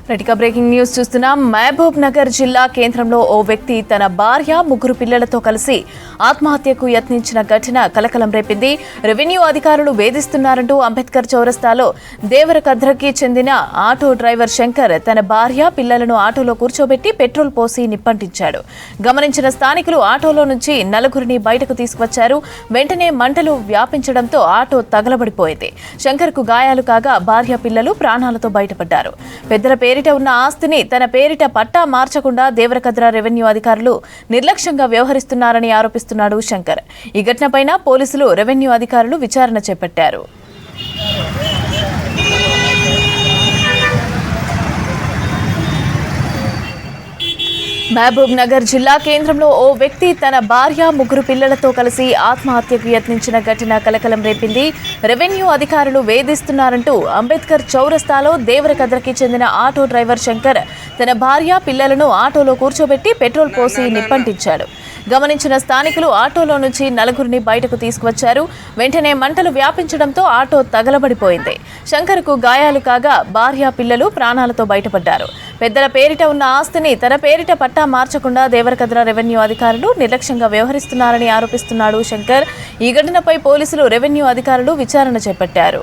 రైట్గా breaking news చూస్తున్నాం. మహబూబ్ నగర్ జిల్లా కేంద్రంలో ఓ వ్యక్తి తన భార్య, ముగ్గురు పిల్లలతో కలిసి ఆత్మహత్యకు యత్నించిన ఘటన కలకలం రేపింది. రెవెన్యూ అధికారులు వేధిస్తున్నారంటూ అంబేద్కర్ చౌరస్తాలో దేవరకద్రకి చెందిన ఆటో డ్రైవర్ శంకర్ తన భార్య, పిల్లలను ఆటోలో కూర్చోబెట్టి పెట్రోల్ పోసి నిప్పంటించాడు. గమనించిన స్థానికులు ఆటోలో నుంచి నలుగురిని బయటకు తీసుకువచ్చారు. వెంటనే మంటలు వ్యాపించడంతో ఆటో తగలబడిపోయింది. శంకర్కు గాయాలు కాగా భార్య, పిల్లలు ప్రాణాలతో బయటపడ్డారు. పెద్దల పేరిట ఉన్న ఆస్తిని తన పేరిట పట్టా మార్చకుండా దేవరకద్ర రెవెన్యూ అధికారులు నిర్లక్ష్యంగా వ్యవహరిస్తున్నారని ఆరోపిస్తున్నాడు శంకర్. ఈ ఘటనపైన పోలీసులు, రెవెన్యూ అధికారులు విచారణ చేపట్టారు. మహబూబ్ నగర్ జిల్లా కేంద్రంలో ఓ వ్యక్తి తన భార్య, ముగ్గురు పిల్లలతో కలిసి ఆత్మహత్యకు యత్నించిన ఘటన కలకలం రేపింది. రెవెన్యూ అధికారులు వేధిస్తున్నారంటూ అంబేద్కర్ చౌరస్తాలో దేవరకద్రకి చెందిన ఆటో డ్రైవర్ శంకర్ తన భార్య, పిల్లలను ఆటోలో కూర్చోబెట్టి పెట్రోల్ పోసి నిప్పంటించాడు. గమనించిన స్థానికులు ఆటోలో నుంచి నలుగురిని బయటకు తీసుకువచ్చారు. వెంటనే మంటలు వ్యాపించడంతో ఆటో తగలబడిపోయింది. శంకర్కు గాయాలు కాగా భార్య, పిల్లలు ప్రాణాలతో బయటపడ్డారు. పెద్దల పేరిట ఉన్న ఆస్తిని తన పేరిట పట్టా మార్చకుండా దేవరకద్ర రెవెన్యూ అధికారులు నిర్లక్ష్యంగా వ్యవహరిస్తున్నారని ఆరోపిస్తున్నాడు శంకర్. ఈ ఘటనపై పోలీసులు, రెవెన్యూ అధికారులు విచారణ చేపట్టారు.